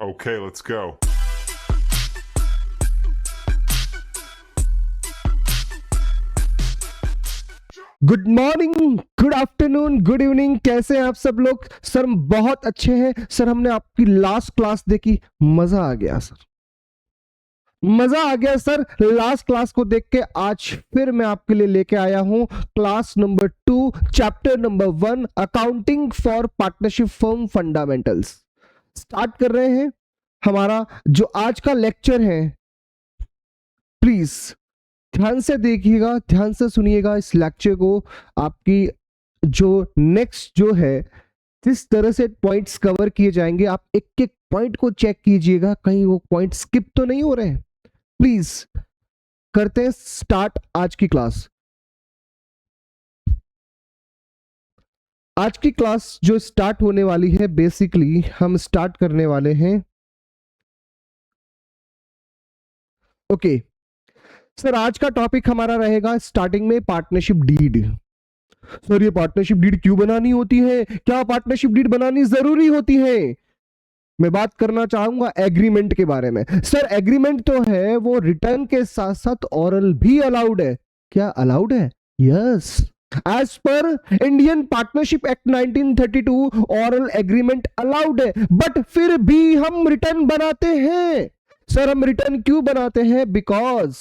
Okay, let's go. Good morning, good afternoon, good evening. कैसे हैं आप सब लोग? सर हम बहुत अच्छे हैं सर। हमने आपकी लास्ट क्लास देखी, मजा आ गया सर, मजा आ गया सर। लास्ट क्लास को देख के आज फिर मैं आपके लिए लेके आया हूं class number 2, chapter number 1, accounting for partnership firm fundamentals. Start कर रहे हैं हमारा जो आज का लेक्चर है। प्लीज ध्यान से देखिएगा, ध्यान से सुनिएगा इस लेक्चर को। आपकी जो नेक्स्ट जो है किस तरह से पॉइंट्स कवर किए जाएंगे, आप एक एक पॉइंट को चेक कीजिएगा, कहीं वो पॉइंट स्किप तो नहीं हो रहे हैं। प्लीज करते हैं स्टार्ट आज की क्लास। आज की क्लास जो स्टार्ट होने वाली है, बेसिकली हम स्टार्ट करने वाले हैं। ओके सर, आज का टॉपिक हमारा रहेगा स्टार्टिंग में पार्टनरशिप डीड। सर ये पार्टनरशिप डीड क्यों बनानी होती है? क्या पार्टनरशिप डीड बनानी जरूरी होती है? मैं बात करना चाहूंगा एग्रीमेंट के बारे में। सर एग्रीमेंट तो है, वो रिटर्न के साथ साथ ऑरल भी अलाउड है। क्या अलाउड है? Yes, as per Indian partnership act 1932 oral agreement allowed है, बट फिर भी हम रिटर्न बनाते हैं। सर हम रिटर्न क्यों बनाते हैं? बिकॉज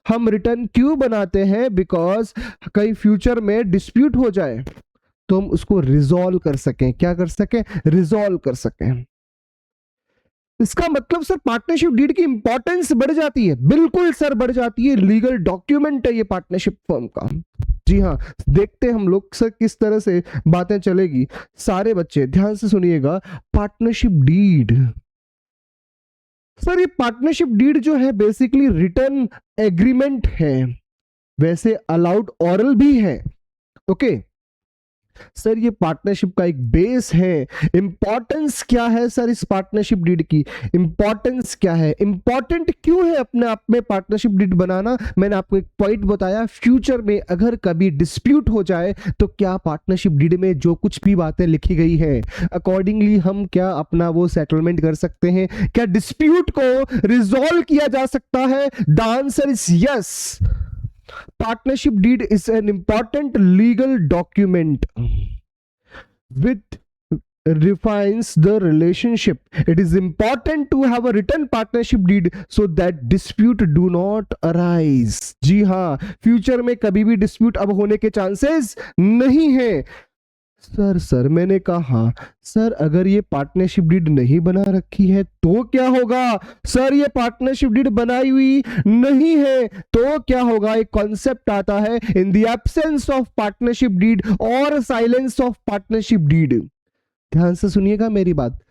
हम रिटर्न क्यों बनाते हैं? बिकॉज कहीं फ्यूचर में डिस्प्यूट हो जाए तो हम उसको रिजॉल्व कर सकें। क्या कर सकें? रिजॉल्व कर सकें। इसका मतलब सर पार्टनरशिप डीड की इंपॉर्टेंस बढ़ जाती है। बिल्कुल सर बढ़ जाती है। लीगल डॉक्यूमेंट है ये पार्टनरशिप फर्म का। जी हाँ, देखते हैं हम लोग सर किस तरह से बातें चलेगी। सारे बच्चे ध्यान से सुनिएगा। पार्टनरशिप डीड, सर ये पार्टनरशिप डीड जो है बेसिकली रिटर्न एग्रीमेंट है, वैसे अलाउड ऑरल भी है। ओके सर ये पार्टनरशिप का एक बेस है। इंपॉर्टेंस क्या है सर इस पार्टनरशिप डीड की? इंपॉर्टेंस क्या है? इंपॉर्टेंट क्यों है अपने आप में पार्टनरशिप डीड बनाना? मैंने आपको एक पॉइंट बताया, फ्यूचर में अगर कभी डिस्प्यूट हो जाए तो क्या पार्टनरशिप डीड में जो कुछ भी बातें लिखी गई है अकॉर्डिंगली हम क्या अपना वो सेटलमेंट कर सकते हैं? क्या डिस्प्यूट को रिजॉल्व किया जा सकता है? The answer is yes. Partnership deed is an important legal document which refines the relationship. It is important to have a written partnership deed so that dispute do not arise. जी हाँ, future में कभी भी dispute अब होने के chances नहीं है। Sir मैंने कहा सर अगर ये पार्टनरशिप डीड नहीं बना रखी है तो क्या होगा? सर ये पार्टनरशिप डीड बनाई हुई नहीं है तो क्या होगा? एक कॉन्सेप्ट आता है, in the absence of partnership deed और साइलेंस ऑफ पार्टनरशिप डीड। ध्यान से सुनिएगा मेरी बात।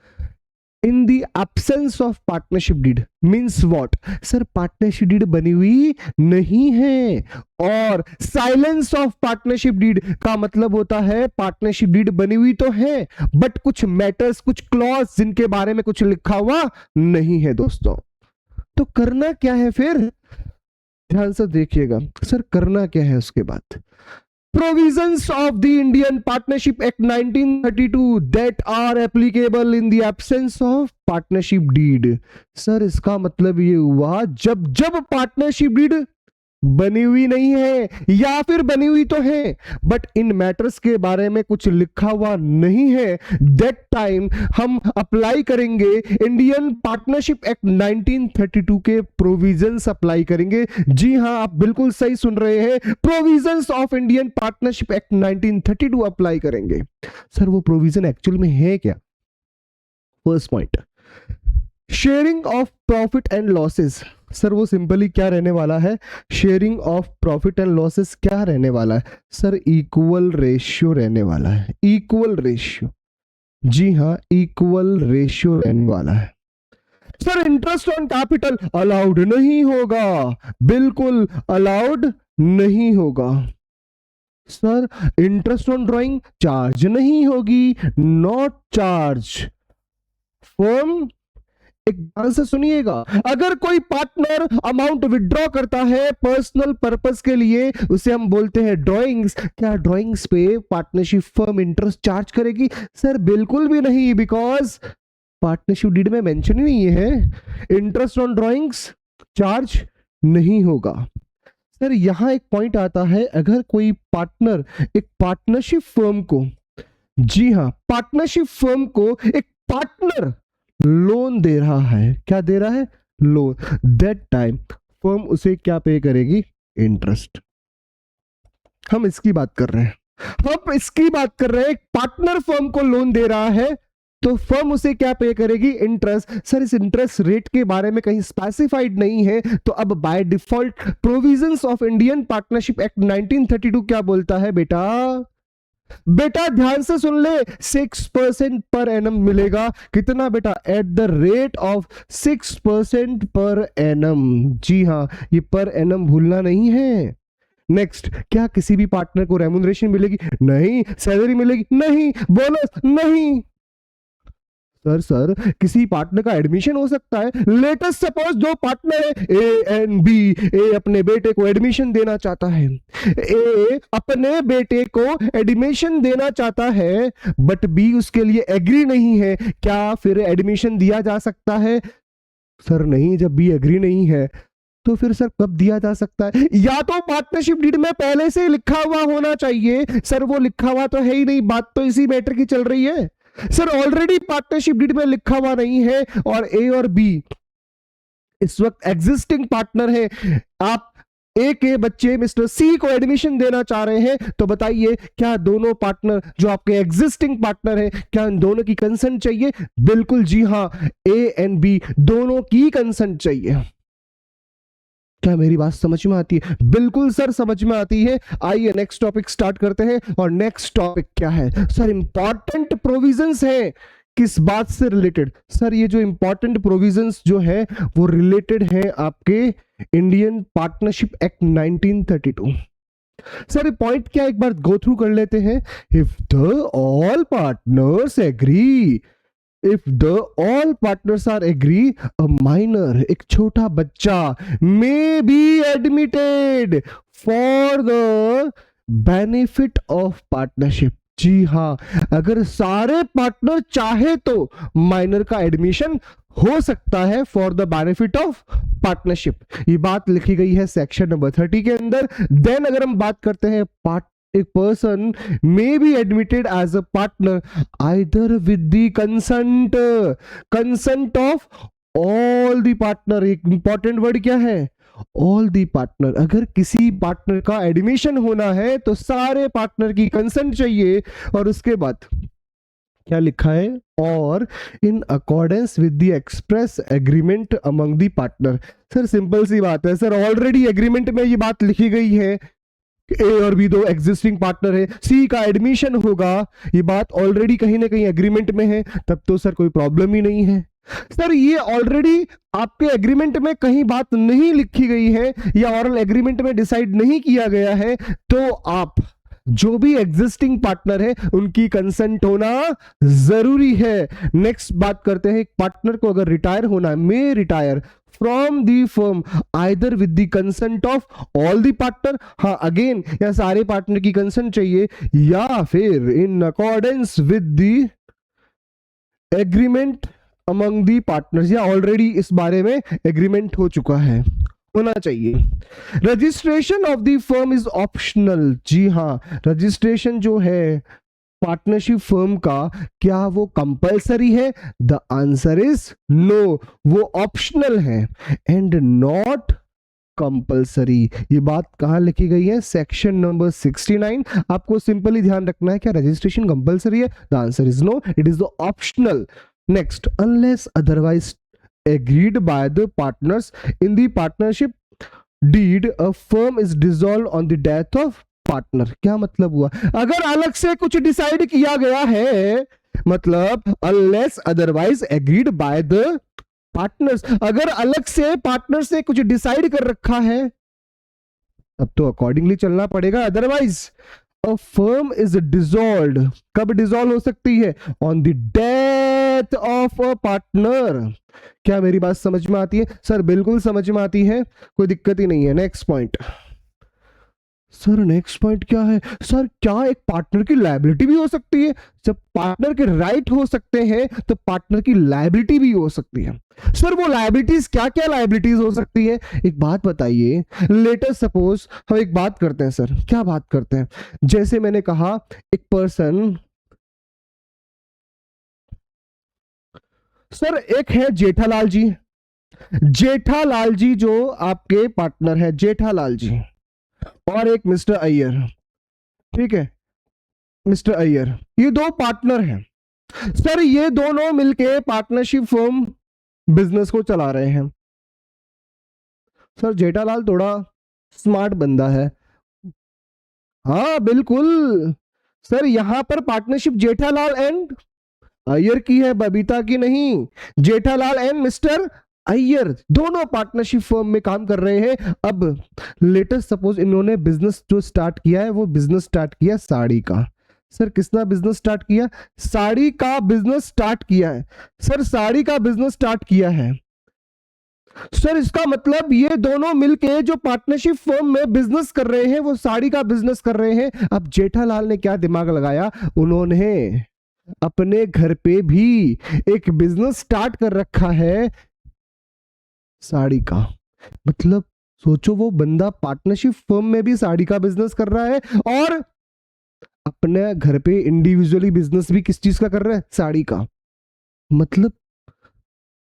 In the absence of partnership deed means what? Sir partnership deed बनी हुई नहीं है, और साइलेंस ऑफ पार्टनरशिप डीड का मतलब होता है पार्टनरशिप डीड बनी हुई तो है बट कुछ मैटर्स, कुछ क्लॉज जिनके बारे में कुछ लिखा हुआ नहीं है। दोस्तों तो करना क्या है फिर? ध्यान से देखिएगा सर, करना क्या है उसके बाद। Provisions of the Indian Partnership Act 1932 that are applicable in the absence of partnership deed। Sir इसका मतलब ये हुआ जब जब पार्टनरशिप डीड बनी हुई नहीं है या फिर बनी हुई तो है बट इन मैटर्स के बारे में कुछ लिखा हुआ नहीं है, दैट टाइम हम अप्लाई करेंगे इंडियन पार्टनरशिप एक्ट 1932 के प्रोविजंस अप्लाई करेंगे। जी हां, आप बिल्कुल सही सुन रहे हैं, provisions of Indian partnership act 1932 apply करेंगे। सर वो प्रोविजन एक्चुअल में है क्या? First point, sharing of profit and losses. Sir वो सिंपली क्या रहने वाला है? Sharing of profit and losses क्या रहने वाला है? सर इक्वल रेशियो रहने वाला है। इक्वल रेशियो, जी हाँ इक्वल रेशियो रहने वाला है। Sir interest on capital allowed नहीं होगा, बिल्कुल अलाउड नहीं होगा। Sir interest on drawing charge नहीं होगी, नॉट चार्ज। फर्म एक ध्यान से सुनिएगा, अगर कोई पार्टनर अमाउंट विड्रॉ करता है पर्सनल पर्पस के लिए, उसे हम बोलते हैं ड्राइंग्स। क्या ड्राइंग्स पे पार्टनरशिप फर्म इंटरेस्ट चार्ज करेगी? सर बिल्कुल भी नहीं, बिकॉज पार्टनरशिप डीड में मेंशन ही नहीं है, इंटरेस्ट ऑन ड्राइंग्स चार्ज नहीं होगा। सर यहां एक पॉइंट आता है, अगर कोई पार्टनर एक पार्टनरशिप फर्म को, जी हां, पार्टनरशिप फर्म को एक पार्टनर लोन दे रहा है, क्या दे रहा है, लोन, दैट टाइम फर्म उसे क्या पे करेगी, इंटरेस्ट। हम इसकी बात कर रहे हैं, हम इसकी बात कर रहे हैं, एक पार्टनर फर्म को लोन दे रहा है तो फर्म उसे क्या पे करेगी, इंटरेस्ट। सर इस इंटरेस्ट रेट के बारे में कहीं स्पेसिफाइड नहीं है, तो अब by default provisions of Indian partnership act 1932 क्या बोलता है बेटा, बेटा ध्यान से सुन ले, 6% पर एनम मिलेगा। कितना बेटा, at the rate of 6% per annum. जी हां, ये पर एनम भूलना नहीं है। नेक्स्ट, क्या किसी भी पार्टनर को रेम्यूनरेशन मिलेगी, नहीं। सैलरी मिलेगी, नहीं। बोनस, नहीं। सर किसी पार्टनर का एडमिशन हो सकता है। लेटेस्ट सपोज दो पार्टनर है, ए एंड बी। ए अपने बेटे को एडमिशन देना चाहता है, ए अपने बेटे को एडमिशन देना चाहता है, बट बी उसके लिए एग्री नहीं है। क्या फिर एडमिशन दिया जा सकता है? सर नहीं, जब बी एग्री नहीं है तो फिर सर कब दिया जा सकता है? या तो पार्टनरशिप डीड में पहले से लिखा हुआ होना चाहिए। सर वो लिखा हुआ तो है ही नहीं, बात तो इसी मैटर की चल रही है। सर ऑलरेडी पार्टनरशिप डीड में लिखा हुआ नहीं है और ए और बी इस वक्त एग्जिस्टिंग पार्टनर है। आप ए के बच्चे मिस्टर सी को एडमिशन देना चाह रहे हैं, तो बताइए क्या दोनों पार्टनर जो आपके एग्जिस्टिंग पार्टनर है, क्या इन दोनों की कंसेंट चाहिए? बिल्कुल जी हां, ए एंड बी दोनों की कंसेंट चाहिए। क्या मेरी बात समझ में आती है? बिल्कुल सर समझ में आती है। आइए नेक्स्ट टॉपिक स्टार्ट करते हैं। और नेक्स्ट टॉपिक क्या है सर? इंपॉर्टेंट प्रोविजंस है। किस बात से रिलेटेड? सर ये जो इंपॉर्टेंट प्रोविजंस जो है वो रिलेटेड है आपके Indian partnership act 1932। Sir point क्या, एक बार गो थ्रू कर लेते हैं। If the all partners agree, If the all partners are agree, a minor, एक छोटा बच्चा, may be admitted for the benefit of partnership। जी हाँ, अगर सारे पार्टनर चाहे तो माइनर का एडमिशन हो सकता है for the benefit of partnership. ये बात लिखी गई है सेक्शन नंबर 30 के अंदर। देन अगर हम बात करते हैं a person may be admitted as a partner either with the consent of all the partner। एक इंपॉर्टेंट वर्ड क्या है? All the partner. अगर किसी पार्टनर का एडमिशन होना है तो सारे पार्टनर की कंसेंट चाहिए। और उसके बाद क्या लिखा है? और in accordance with the express agreement among the partner. Sir simple सी बात है सर, ऑलरेडी एग्रीमेंट में ये बात लिखी गई है, ए और बी दो एग्जिस्टिंग पार्टनर है, सी का एडमिशन होगा, ये बात ऑलरेडी कहीं ना कहीं एग्रीमेंट में है, तब तो सर कोई प्रॉब्लम ही नहीं है। सर ये ऑलरेडी आपके एग्रीमेंट में कहीं बात नहीं लिखी गई है या ऑरल एग्रीमेंट में डिसाइड नहीं किया गया है, तो आप जो भी एग्जिस्टिंग पार्टनर है उनकी कंसेंट होना जरूरी है। नेक्स्ट बात करते हैं, एक पार्टनर को अगर रिटायर होना है, may retire from the firm either with the consent of all the partner. हाँ अगेन, या सारे पार्टनर की कंसेंट चाहिए, या फिर in accordance with the agreement among the partners, या ऑलरेडी इस बारे में एग्रीमेंट हो चुका है, होना चाहिए। Registration of the firm is optional. जी हां, रजिस्ट्रेशन जो है पार्टनरशिप फर्म का, क्या वो कंपलसरी है? द आंसर इज नो, वो ऑप्शनल है एंड नॉट कंपलसरी। ये बात कहां लिखी गई है? Section number 69। आपको सिंपली ध्यान रखना है, क्या रजिस्ट्रेशन कंपलसरी है? The answer is no, it is the optional. Next, unless otherwise agreed by the partners in the partnership deed, a firm is dissolved on the death of partner। क्या मतलब हुआ? अगर अलग से कुछ डिसाइड किया गया है, मतलब unless otherwise agreed by the partners, अगर अलग से पार्टनर से कुछ डिसाइड कर रखा है तब तो अकॉर्डिंगली चलना पड़ेगा। Otherwise a firm is dissolved, कब डिसॉल्व हो सकती है? On the death of a partner. क्या मेरी बात समझ में आती है? सर बिल्कुल समझ में आती है, कोई दिक्कत ही नहीं है। Next point, sir next point क्या है सर? क्या एक पार्टनर की लायबिलिटी भी हो सकती है? जब पार्टनर के राइट हो सकते हैं तो पार्टनर की लायबिलिटी भी हो सकती है। सर वो लायबिलिटीज क्या क्या लायबिलिटीज हो सकती है? एक बात बताइए। लेटर सपोज हम एक बात करते हैं सर, क्या बात करते हैं? जैसे मैंने कहा एक पर्सन, सर एक है जेठालाल जी। जेठालाल जी जो आपके पार्टनर है, जेठालाल जी, और एक मिस्टर अय्यर, ठीक है, मिस्टर अय्यर, ये दो पार्टनर हैं। सर ये दोनों मिलके पार्टनरशिप फर्म बिजनेस को चला रहे हैं। सर जेठालाल थोड़ा स्मार्ट बंदा है। हाँ बिल्कुल। सर यहां पर पार्टनरशिप जेठालाल एंड अय्यर की है, बबीता की नहीं। जेठालाल एंड मिस्टर अय्यर दोनों पार्टनरशिप फर्म में काम कर रहे हैं। अब लेटेस्ट सपोज इन्होंने बिजनेस जो स्टार्ट किया है वो बिजनेस स्टार्ट किया साड़ी का। सर किसका बिजनेस स्टार्ट किया? साड़ी का बिजनेस स्टार्ट किया है। सर साड़ी का बिजनेस स्टार्ट किया है। सर इसका मतलब ये दोनों मिलके जो पार्टनरशिप फर्म में बिजनेस कर रहे हैं वो साड़ी का बिजनेस कर रहे हैं। अब जेठालाल ने क्या दिमाग लगाया, उन्होंने अपने घर पे भी एक बिजनेस स्टार्ट कर रखा है साड़ी का। मतलब सोचो वो बंदा पार्टनरशिप फर्म में भी साड़ी का बिजनेस कर रहा है और अपने घर पे इंडिविजुअली बिजनेस भी किस चीज का कर रहा है? साड़ी का। मतलब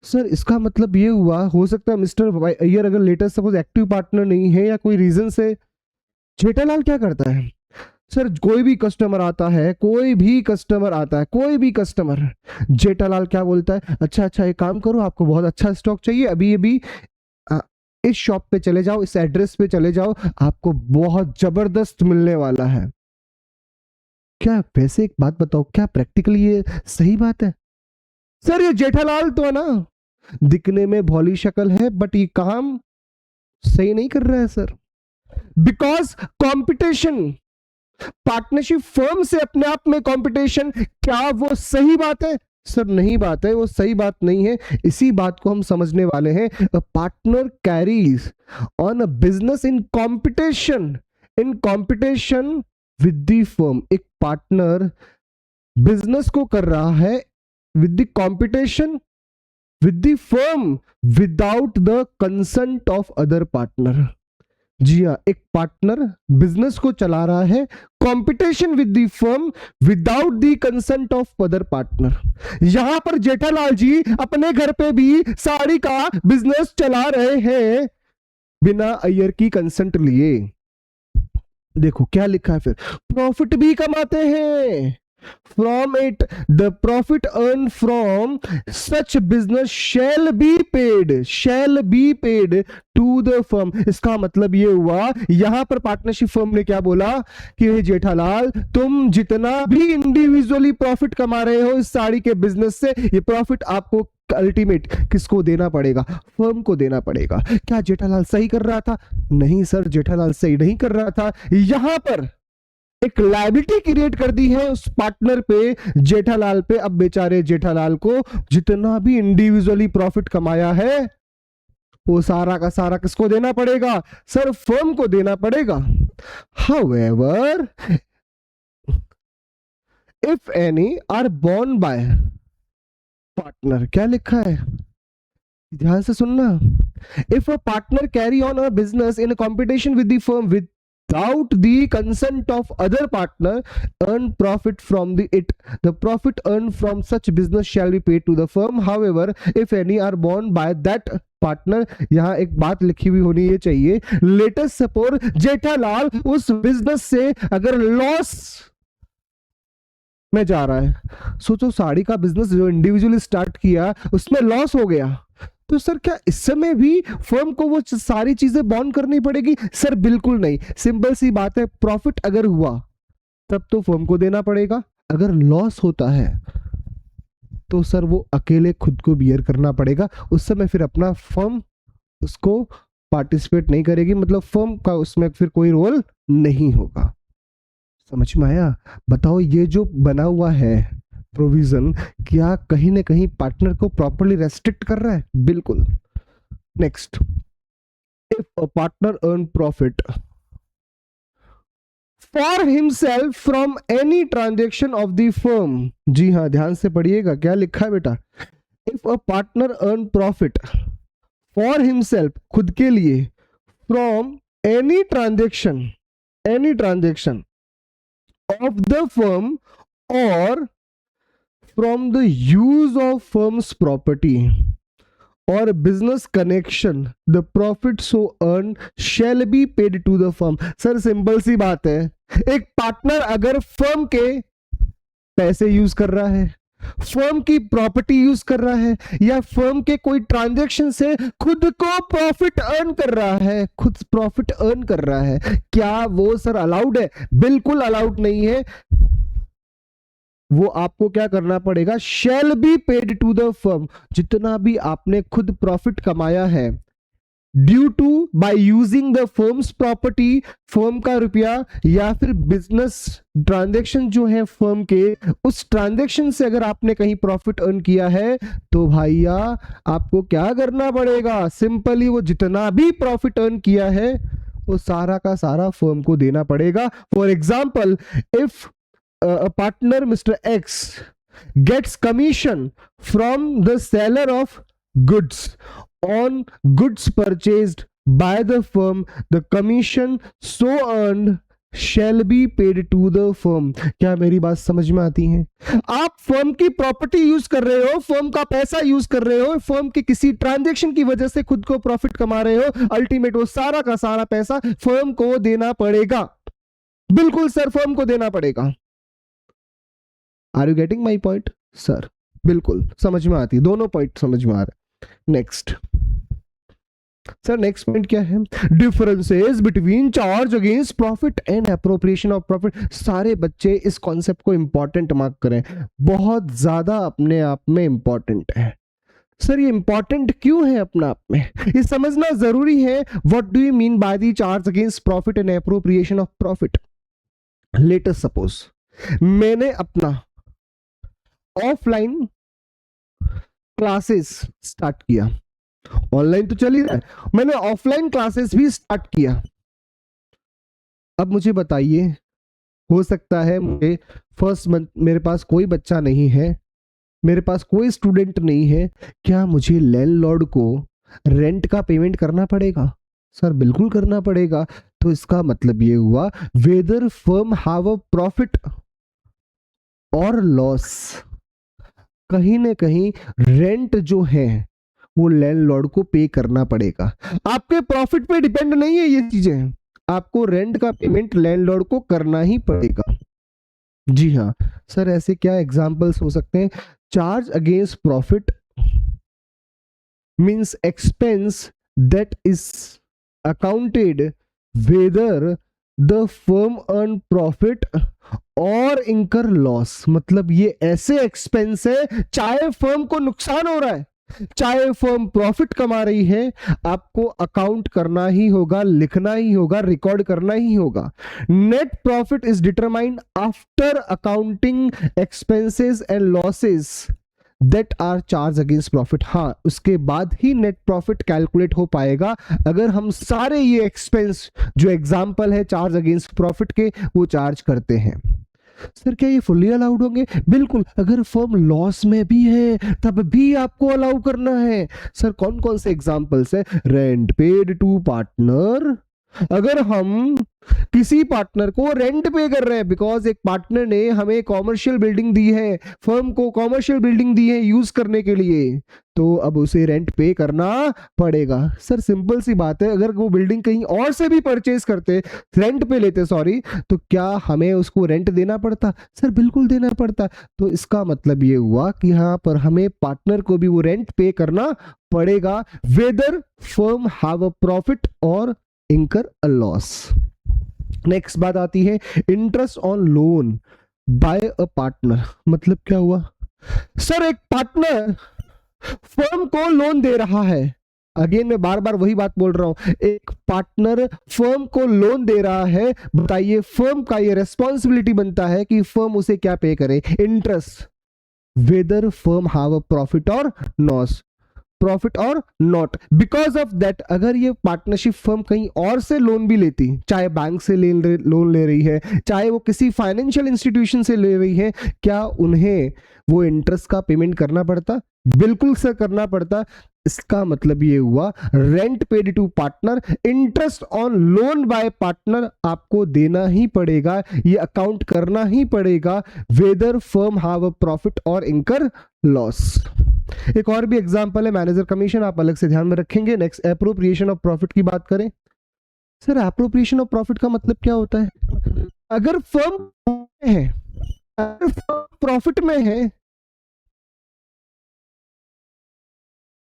सर इसका मतलब ये हुआ, हो सकता है मिस्टर अय्यर अगर लेटेस्ट सपोज एक्टिव पार्टनर नहीं है या कोई रीजन से, जेठालाल क्या करता है? सर कोई भी कस्टमर आता है, कोई भी कस्टमर आता है, कोई भी कस्टमर, जेठालाल क्या बोलता है, अच्छा अच्छा एक काम करो, आपको बहुत अच्छा स्टॉक चाहिए, अभी अभी इस शॉप पे चले जाओ, इस एड्रेस पे चले जाओ, आपको बहुत जबरदस्त मिलने वाला है। क्या वैसे एक बात बताओ, क्या प्रैक्टिकली ये सही बात है? सर ये जेठालाल तो है ना, दिखने में भोली शक्ल है बट ये काम सही नहीं कर रहा है sir. Because competition, partnership firm से अपने आप में कंपटीशन, क्या वो सही बात है? सर नहीं बात है, वो सही बात नहीं है। इसी बात को हम समझने वाले हैं। Partner carries on a business in competition, in competition with the firm. एक पार्टनर बिजनेस को कर रहा है with the competition with the firm without the consent of other partner। जी हाँ, एक पार्टनर बिजनेस को चला रहा है competition with the firm without the consent of other partner. यहां पर जेठालाल जी अपने घर पे भी साड़ी का बिजनेस चला रहे हैं बिना अय्यर की कंसेंट लिए। देखो क्या लिखा है फिर, प्रॉफिट भी कमाते हैं। From it, the profit earned from such business shall be paid to the firm। इसका मतलब ये हुआ, यहां पर पार्टनरशिप फर्म ने क्या बोला कि जेठालाल तुम जितना भी इंडिविजुअली प्रॉफिट कमा रहे हो इस साड़ी के बिजनेस से, ये प्रॉफिट आपको अल्टीमेट किसको देना पड़ेगा? फर्म को देना पड़ेगा। क्या जेठालाल सही कर रहा था? नहीं सर, जेठालाल सही नहीं कर रहा था। यहां पर एक लायबिलिटी क्रिएट कर दी है उस पार्टनर पे, जेठालाल पे। अब बेचारे जेठालाल को जितना भी इंडिविजुअली प्रॉफिट कमाया है वो सारा का सारा किसको देना पड़ेगा? सर फर्म को देना पड़ेगा। However if any are borne by partner, क्या लिखा है ध्यान से सुनना, if a partner carry on a business in competition with the firm without the consent of other partner, earn profit from the profit earned from such business shall be paid to the firm। however if any are borne by that partner, यहां एक बात लिखी हुई होनी ये चाहिए, latest suppose Jethalal उस business से अगर लॉस में जा रहा है, सोचो साड़ी का बिजनेस जो इंडिविजुअली स्टार्ट किया उसमें लॉस हो गया, तो सर क्या इस समय भी फर्म को वो सारी चीजें बॉन्ड करनी पड़ेगी? सर बिल्कुल नहीं, सिंपल सी बात है, प्रॉफिट अगर हुआ तब तो फर्म को देना पड़ेगा, अगर लॉस होता है तो सर वो अकेले खुद को बियर करना पड़ेगा। उस समय फिर अपना फर्म उसको पार्टिसिपेट नहीं करेगी, मतलब फर्म का उसमें फिर कोई रोल नहीं होगा। समझ में आया? बताओ ये जो बना हुआ है प्रोविजन, क्या कहीं ना कहीं पार्टनर को प्रॉपर्ली रेस्ट्रिक्ट कर रहा है? बिल्कुल। Next, if a partner earn profit for himself from any transaction of the firm. जी हाँ, ध्यान से पढ़िएगा क्या लिखा है बेटा। If a partner earn profit for himself, खुद के लिए, from any transaction of the firm or from the use of firm's property or business connection, the profit so earned shall be paid to the firm। Sir simple सी बात है, एक partner अगर firm के पैसे यूज कर रहा है, फर्म की प्रॉपर्टी यूज कर रहा है, या फर्म के कोई ट्रांजैक्शन से खुद को प्रॉफिट अर्न कर रहा है, क्या वो सर अलाउड है? बिल्कुल अलाउड नहीं है। वो आपको क्या करना पड़ेगा? Shall be paid to the firm. जितना भी आपने खुद प्रॉफिट कमाया है due to by using the firm's property, firm का रुपया, या फिर बिजनेस ट्रांजैक्शन जो है फर्म के, उस ट्रांजैक्शन से अगर आपने कहीं प्रॉफिट अर्न किया है तो भैया आपको क्या करना पड़ेगा? सिंपली वो जितना भी प्रॉफिट अर्न किया है वो सारा का सारा फर्म को देना पड़ेगा। For example, if a partner Mr. X gets commission from the seller of goods on goods purchased by the firm, the commission so earned shall be paid to the firm। क्या मेरी बात समझ में आती है? आप फर्म की property use कर रहे हो, फर्म का पैसा यूज कर रहे हो, फर्म के किसी ट्रांजैक्शन की वजह से खुद को प्रॉफिट कमा रहे हो, अल्टीमेट वो सारा का सारा पैसा फर्म को देना पड़ेगा। बिल्कुल सर, फर्म को देना पड़ेगा। Are you getting my point sir? बिल्कुल समझ में आती है, दोनों पॉइंट समझ में आ रहा है। नेक्स्ट सर, नेक्स्ट पॉइंट क्या है? Differences between charge against profit and appropriation of profit. सारे बच्चे इस कॉन्सेप्ट को इंपॉर्टेंट मार्क करें, बहुत ज्यादा अपने आप में इंपॉर्टेंट है। सर ये इंपॉर्टेंट क्यों है अपना आप में? ये समझना जरूरी है। What do you mean by the charge against profit and appropriation of profit? Let us suppose मैंने अपना ऑफलाइन क्लासेस स्टार्ट किया, ऑनलाइन तो चल ही रहा है, मैंने ऑफलाइन क्लासेस भी स्टार्ट किया। अब मुझे बताइए, हो सकता है मुझे फर्स्ट मंथ मेरे पास कोई बच्चा नहीं है, मेरे पास कोई स्टूडेंट नहीं है, क्या मुझे लैंडलॉर्ड को रेंट का पेमेंट करना पड़ेगा? सर बिल्कुल करना पड़ेगा। तो इसका मतलब ये हुआ, whether firm have a profit or loss, कहीं ना कहीं रेंट जो है वो लैंडलॉर्ड को पे करना पड़ेगा। आपके प्रॉफिट पे डिपेंड नहीं है ये चीजें, आपको रेंट का पेमेंट लैंडलॉर्ड को करना ही पड़ेगा। जी हाँ सर, ऐसे क्या एग्जांपल्स हो सकते हैं? Charge against profit means expense that is accounted whether the firm earn profit or इंकर लॉस। मतलब ये ऐसे एक्सपेंस है, चाहे फर्म को नुकसान हो रहा है, चाहे फर्म प्रॉफिट कमा रही है, आपको अकाउंट करना ही होगा, लिखना ही होगा, रिकॉर्ड करना ही होगा। Net profit is determined after accounting expenses and losses that are charge against profit. हाँ, उसके बाद ही नेट प्रॉफिट कैलकुलेट हो पाएगा अगर हम सारे ये एक्सपेंस जो एग्जांपल है चार्ज अगेंस्ट प्रॉफिट के वो चार्ज करते हैं। सर क्या ये फुल्ली अलाउड होंगे? बिल्कुल, अगर फर्म लॉस में भी है तब भी आपको अलाउ करना है। सर कौन कौन से एग्जांपल्स है? रेंट पेड टू पार्टनर, अगर हम किसी पार्टनर को रेंट पे कर रहे हैं, बिकॉज एक पार्टनर ने हमें कॉमर्शियल बिल्डिंग दी है, फर्म को कॉमर्शियल बिल्डिंग दी है यूज करने के लिए, तो अब उसे रेंट पे करना पड़ेगा। सर सिंपल सी बात है, अगर वो बिल्डिंग कहीं और से भी परचेज करते, रेंट पे लेते सॉरी, तो क्या हमें उसको रेंट देना पड़ता? सर बिल्कुल देना पड़ता। तो इसका मतलब ये हुआ कि यहाँ पर हमें पार्टनर को भी वो रेंट पे करना पड़ेगा, whether firm have a profit or incur a loss. Next बात आती है interest on loan by a partner. मतलब क्या हुआ? सर एक पार्टनर फर्म को लोन दे रहा है, अगेन मैं बार बार वही बात बोल रहा हूं, एक पार्टनर फर्म को लोन दे रहा है, बताइए फर्म का ये रेस्पॉन्सिबिलिटी बनता है कि फर्म उसे क्या पे करे? Interest, whether firm have a profit or loss. Profit or not. Because of that अगर ये पार्टनरशिप फर्म कहीं और से लोन भी लेती, चाहे बैंक से लोन ले रही है, चाहे वो किसी फाइनेंशियल इंस्टीट्यूशन से ले रही है, क्या उन्हें वो इंटरेस्ट का पेमेंट करना पड़ता? बिल्कुल सर करना पड़ता। इसका मतलब ये हुआ rent paid to partner, interest on loan by partner आपको देना ही पड़ेगा, ये अकाउंट करना ही पड़ेगा, whether firm have a profit और इनकर लॉस। एक और भी एग्जांपल है मैनेजर कमीशन, आप अलग से ध्यान में रखेंगे। नेक्स्ट एप्रोप्रिएशन ऑफ प्रॉफिट की बात करें। सर एप्रोप्रिएशन ऑफ प्रॉफिट का मतलब क्या होता है? अगर फर्म है, अगर फर्म प्रॉफिट में है,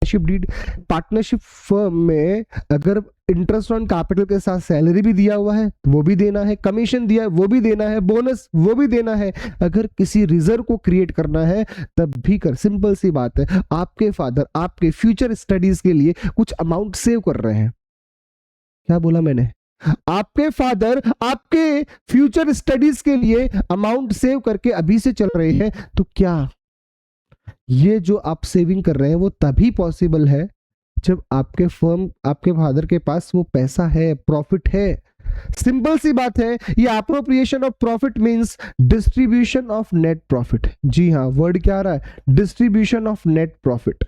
पार्टनरशिप फर्म में अगर इंटरेस्ट ऑन कैपिटल के साथ सैलरी भी दिया हुआ है वो भी देना है, कमीशन दिया है वो भी देना है, बोनस वो भी देना है। अगर किसी रिजर्व को क्रिएट करना है तब भी कर। सिंपल सी बात है, आपके फादर आपके फ्यूचर स्टडीज के लिए कुछ अमाउंट सेव कर रहे हैं। क्या बोला मैंने? आपके फादर आपके फ्यूचर स्टडीज के लिए अमाउंट सेव करके अभी से चल रहे हैं, तो क्या ये जो आप सेविंग कर रहे हैं वो तभी पॉसिबल है जब आपके फर्म आपके फादर के पास वो पैसा है, प्रॉफिट है। सिंपल सी बात है, ये appropriation of profit means distribution of net profit. जी हाँ, वर्ड क्या आ रहा है? Distribution of net profit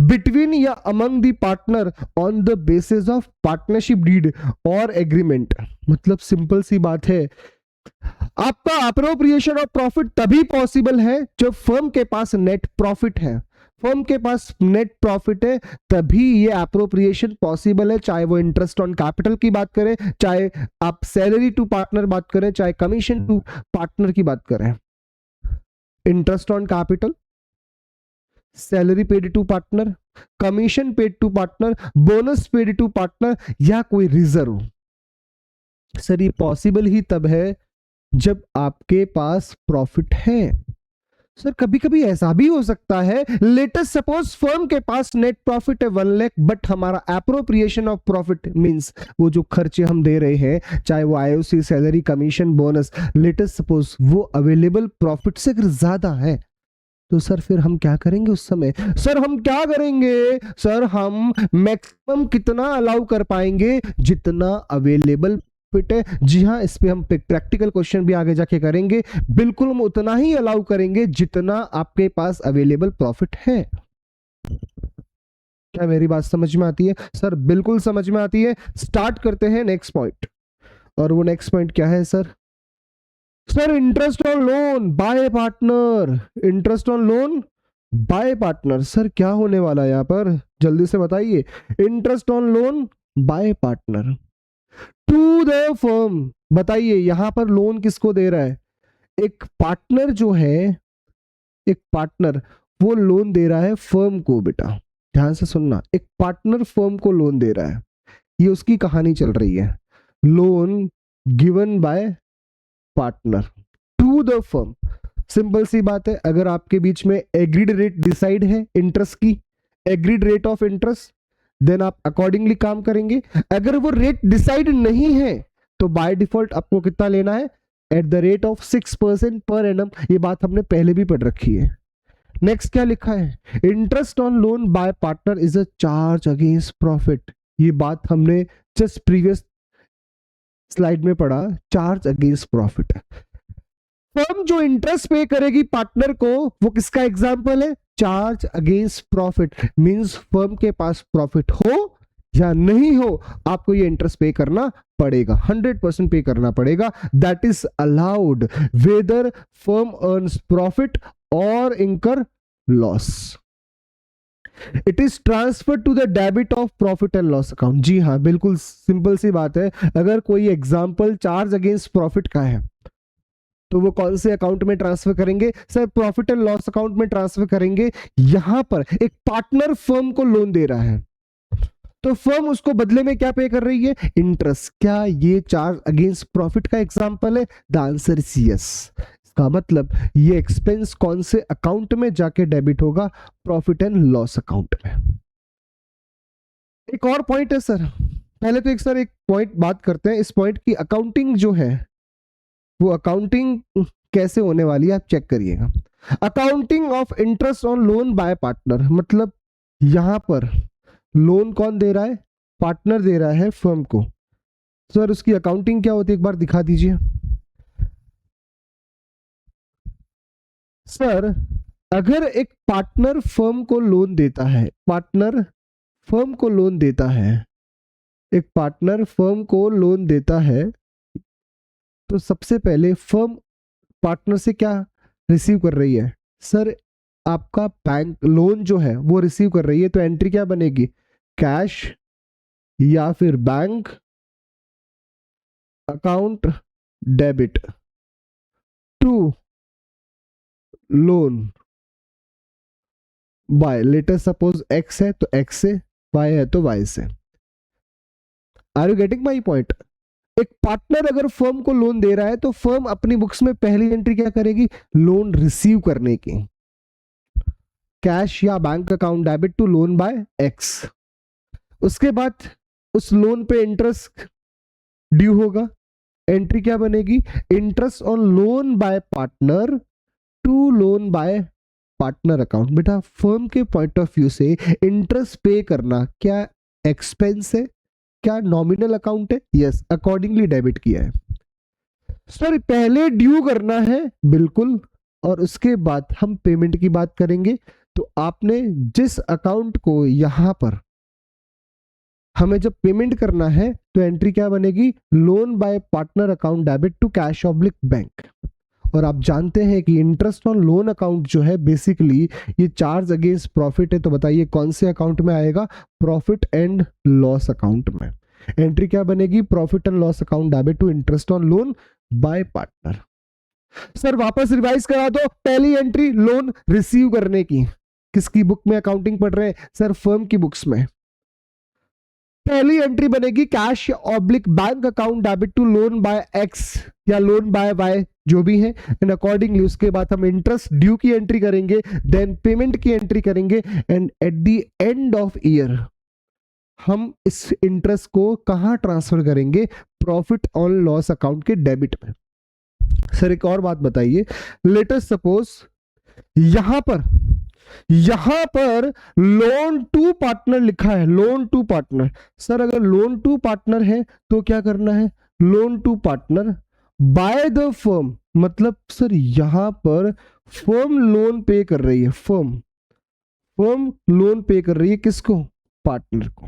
between या among the partner on the basis of partnership deed और एग्रीमेंट। मतलब सिंपल सी बात है, आपका अप्रोप्रिएशन ऑफ प्रॉफिट तभी पॉसिबल है जब फर्म के पास नेट प्रॉफिट है। फर्म के पास नेट प्रॉफिट है तभी ये अप्रोप्रिएशन पॉसिबल है, चाहे वो इंटरेस्ट ऑन कैपिटल की बात करें, चाहे आप सैलरी टू पार्टनर बात करें, चाहे कमीशन टू पार्टनर की बात करें। Interest on capital, salary paid to partner, commission paid to partner, bonus paid to partner या कोई रिजर्व। सर ये पॉसिबल ही तब है जब आपके पास प्रॉफिट है। सर कभी कभी ऐसा भी हो सकता है, लेटेस्ट सपोज फर्म के पास नेट प्रॉफिट है 1 लाख, बट हमारा एप्रोप्रिएशन ऑफ प्रॉफिट मींस वो जो खर्चे हम दे रहे हैं, चाहे वो IOC, salary, commission, bonus, latest suppose वो अवेलेबल प्रॉफिट से अगर ज्यादा है, तो सर फिर हम क्या करेंगे उस समय? सर हम क्या करेंगे? सर हम मैक्सिमम कितना अलाउ कर पाएंगे? जितना अवेलेबल फिट है। जी हाँ, इस पे हम प्रैक्टिकल क्वेश्चन भी आगे जाके करेंगे। बिल्कुल हम उतना ही अलाउ करेंगे जितना आपके पास अवेलेबल प्रॉफिट है। क्या मेरी बात समझ में आती है? सर बिल्कुल समझ में आती है। स्टार्ट करते हैं नेक्स्ट पॉइंट, और वो नेक्स्ट पॉइंट क्या है sir? Sir interest on loan by partner, interest on loan by partner. Sir क्या होने वाला है यहां पर, जल्दी से बताइए। Interest on loan by partner to the firm. बताइए यहां पर लोन किसको दे रहा है? एक पार्टनर जो है, एक पार्टनर वो लोन दे रहा है फर्म को। बेटा ध्यान से सुनना, एक पार्टनर फर्म को लोन दे रहा है, ये उसकी कहानी चल रही है। Loan given by partner to the firm. Simple सी बात है, अगर आपके बीच में एग्रीड रेट डिसाइड है इंटरेस्ट की, agreed rate of interest, then आप अकॉर्डिंगली काम करेंगे। अगर वो रेट डिसाइड नहीं है तो बाय डिफॉल्ट आपको कितना लेना है? At the rate of 6% per annum. ये बात हमने पहले भी पढ़ रखी है। नेक्स्ट क्या लिखा है? Interest on loan by partner is a charge against profit. ये बात हमने जस्ट प्रीवियस स्लाइड में पढ़ा, चार्ज अगेंस्ट प्रॉफिट। फर्म जो इंटरेस्ट पे करेगी पार्टनर को, वो किसका एग्जांपल है? Charge against profit. Means firm के पास प्रॉफिट हो या नहीं हो, आपको ये इंटरेस्ट पे करना पड़ेगा, 100% पे करना पड़ेगा। That is allowed whether firm earns profit और incur loss. It is transfer to the debit of profit and loss account. जी हाँ, बिल्कुल सिंपल सी बात है। अगर कोई एग्जांपल चार्ज अगेंस्ट प्रॉफिट का है तो वो कौन से अकाउंट में ट्रांसफर करेंगे? Sir profit and loss account में ट्रांसफर करेंगे। यहां पर एक पार्टनर फर्म को लोन दे रहा है, तो फर्म उसको बदले में क्या पे कर रही है? इंटरेस्ट। क्या ये चार्ज अगेंस्ट प्रॉफिट का एग्जांपल है? The answer is yes. इसका मतलब ये एक्सपेंस कौन से अकाउंट में जाके डेबिट होगा? प्रॉफिट एंड लॉस अकाउंट में। एक और पॉइंट है सर, पहले तो एक पॉइंट बात करते हैं। इस पॉइंट की अकाउंटिंग जो है वो अकाउंटिंग कैसे होने वाली है आप चेक करिएगा। Accounting of interest on loan by partner, मतलब यहां पर लोन कौन दे रहा है? पार्टनर दे रहा है फर्म को। सर उसकी अकाउंटिंग क्या होती है, एक बार दिखा दीजिए। सर अगर एक पार्टनर फर्म को लोन देता है, पार्टनर फर्म को लोन देता है, एक पार्टनर फर्म को लोन देता है, तो सबसे पहले फर्म पार्टनर से क्या रिसीव कर रही है? सर आपका बैंक लोन जो है वो रिसीव कर रही है, तो एंट्री क्या बनेगी? कैश या फिर bank account debit to loan by, letter suppose X है तो एक्स से, वाई है तो वाई से। Are you getting my point? एक पार्टनर अगर फर्म को लोन दे रहा है तो फर्म अपनी बुक्स में पहली एंट्री क्या करेगी? लोन रिसीव करने की, कैश या bank account debit to loan by X. उसके बाद उस लोन पे इंटरेस्ट ड्यू होगा, एंट्री क्या बनेगी? Interest on loan by partner to loan by partner account. बेटा फर्म के पॉइंट ऑफ व्यू से इंटरेस्ट पे करना क्या एक्सपेंस है, क्या नॉमिनल अकाउंट है? यस, अकॉर्डिंगली डेबिट किया है। सर पहले ड्यू करना है, बिल्कुल, और उसके बाद हम पेमेंट की बात करेंगे। तो आपने जिस अकाउंट को यहां पर हमें जब पेमेंट करना है तो एंट्री क्या बनेगी? Loan by partner account debit to cash oblique bank. और आप जानते हैं कि इंटरेस्ट ऑन लोन अकाउंट जो है बेसिकली ये चार्ज अगेंस्ट प्रॉफिट है, तो बताइए कौन से अकाउंट में आएगा? प्रॉफिट एंड लॉस अकाउंट में। एंट्री क्या बनेगी? Profit and loss account debit to interest on loan by partner. Sir वापस रिवाइज करा दो, पहली एंट्री लोन रिसीव करने की, किसकी बुक में अकाउंटिंग पढ़ रहे हैं? सर फर्म की बुक्स में। पहली एंट्री बनेगी cash oblique bank account debit to loan by X या लोन बाय वाई, जो भी है, एंड अकॉर्डिंगली उसके बाद हम इंटरेस्ट ड्यू की एंट्री करेंगे, देन पेमेंट की एंट्री करेंगे, and at the end of year हम इस इंटरेस्ट को कहां ट्रांसफर करेंगे? प्रॉफिट ऑन लॉस अकाउंट के डेबिट में। सर एक और बात बताइए, लेट अस सपोज यहां पर लोन टू पार्टनर लिखा है, लोन टू पार्टनर। सर अगर लोन टू पार्टनर है तो क्या करना है? Loan to partner by the firm, मतलब सर यहां पर फर्म लोन पे कर रही है, फर्म लोन पे कर रही है किसको? पार्टनर को।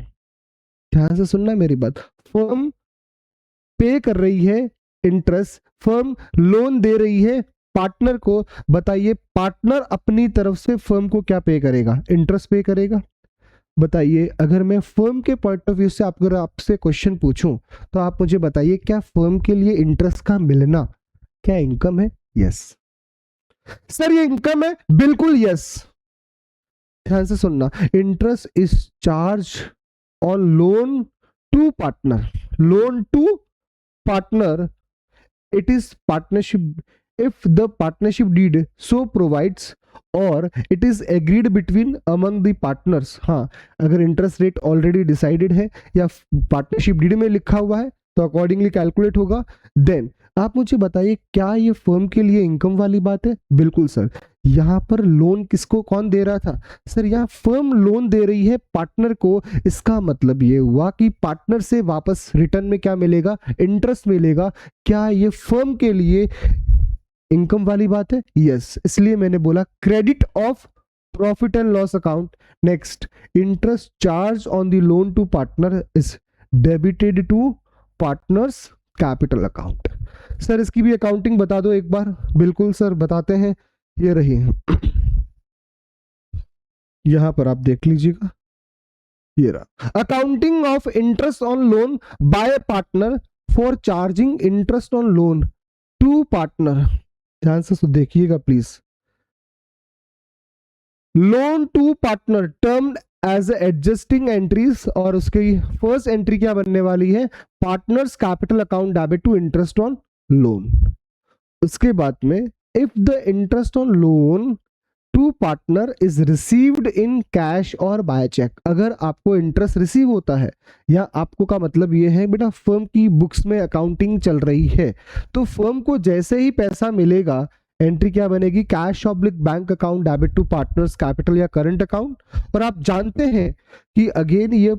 ध्यान से सुनना मेरी बात, फर्म पे कर रही है इंटरेस्ट, फर्म लोन दे रही है पार्टनर को। बताइए पार्टनर अपनी तरफ से फर्म को क्या पे करेगा? इंटरेस्ट पे करेगा। बताइए अगर मैं फर्म के पॉइंट ऑफ व्यू से अगर आपसे क्वेश्चन पूछूं तो आप मुझे बताइए, क्या फर्म के लिए इंटरेस्ट का मिलना क्या इनकम है? यस। सर ये इनकम है, बिल्कुल यस। ध्यान से सुनना, interest is charge on loan to partner, loan to partner, it is partnership if the partnership deed so provides और it is agreed between among the partners। हाँ अगर इंटरेस्ट रेट ऑलरेडी डिसाइडेड है या partnership deed में लिखा हुआ है तो अकॉर्डिंगली कैलकुलेट होगा। देन आप मुझे बताइए क्या ये फर्म के लिए इनकम वाली बात है? बिल्कुल सर। यहाँ पर लोन किसको कौन दे रहा था? सर यहाँ फर्म लोन दे रही है पार्टनर को। इसका मतलब ये हुआ कि पार्टनर से वापस रिटर्न में क्या मिलेगा? इंटरेस्ट मिलेगा। क्या ये फर्म के लिए इनकम वाली बात है? यस। इसलिए मैंने बोला credit of profit and loss account. Next, interest charge on the loan to partner is debited to partner's capital account. Sir इसकी भी अकाउंटिंग बता दो एक बार। बिल्कुल सर बताते हैं, ये रही यहां पर आप देख लीजिएगा, ये रहा accounting of interest on loan by partner for charging interest on loan to partner. ध्यान से देखिएगा please. Loan to partner termed as adjusting entries, और उसकी फर्स्ट एंट्री क्या बनने वाली है? Partner's capital account debit to interest on loan. उसके बाद में if the interest on loan to partner is received in cash or by cheque. अगर आपको इंटरेस्ट रिसीव होता है या आपको का मतलब ये है बेटा फर्म की बुक्स में अकाउंटिंग चल रही है, तो फर्म को जैसे ही पैसा मिलेगा एंट्री क्या बनेगी, cash oblique bank account debit to partner's capital या करंट अकाउंट। और आप जानते हैं कि अगेन ये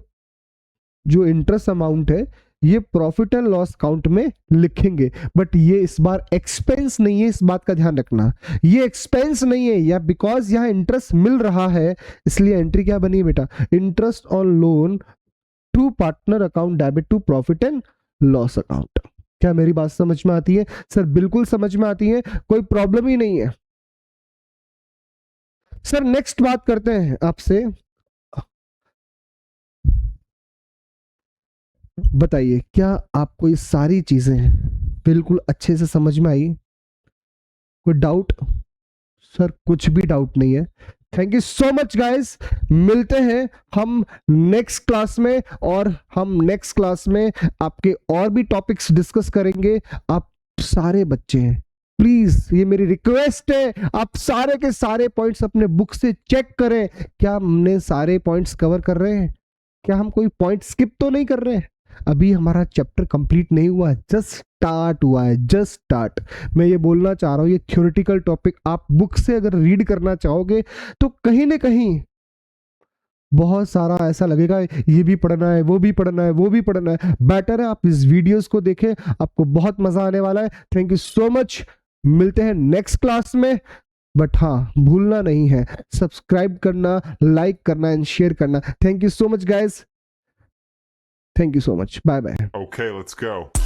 जो इंटरेस्ट अमाउंट है ये प्रॉफिट एंड लॉस अकाउंट में लिखेंगे, बट ये इस बार एक्सपेंस नहीं है, इस बात का ध्यान रखना, ये एक्सपेंस नहीं है, या बिकॉज यहां इंटरेस्ट मिल रहा है इसलिए एंट्री क्या बनी बेटा, interest on loan to partner account debit to profit and loss account. क्या मेरी बात समझ में आती है सर? बिल्कुल समझ में आती है, कोई प्रॉब्लम ही नहीं है सर। नेक्स्ट बात करते हैं आपसे, बताइए क्या आपको ये सारी चीजें बिल्कुल अच्छे से समझ में आई? कोई डाउट? सर कुछ भी डाउट नहीं है। Thank you so much guys, मिलते हैं हम नेक्स्ट क्लास में, और हम नेक्स्ट क्लास में आपके और भी टॉपिक्स डिस्कस करेंगे। आप सारे बच्चे हैं, प्लीज ये मेरी रिक्वेस्ट है, आप सारे के सारे पॉइंट्स अपने बुक से चेक करें, क्या हमने सारे पॉइंट्स कवर कर रहे हैं, क्या हम कोई पॉइंट स्किप तो नहीं कर रहे हैं। अभी हमारा चैप्टर कंप्लीट नहीं हुआ है, जस्ट स्टार्ट हुआ है, जस्ट स्टार्ट। मैं ये बोलना चाह रहा हूं, ये थ्योरेटिकल टॉपिक आप बुक से अगर रीड करना चाहोगे तो कहीं ना कहीं बहुत सारा ऐसा लगेगा ये भी पढ़ना है, वो भी पढ़ना है, वो भी पढ़ना है। बेटर है आप इस वीडियोस को देखें, आपको बहुत मजा आने वाला है। थैंक यू सो मच, मिलते हैं नेक्स्ट क्लास में। बट हाँ, भूलना नहीं है सब्सक्राइब करना, लाइक करना एंड शेयर करना। Thank you so much guys, thank you so much, bye bye. Okay, let's go.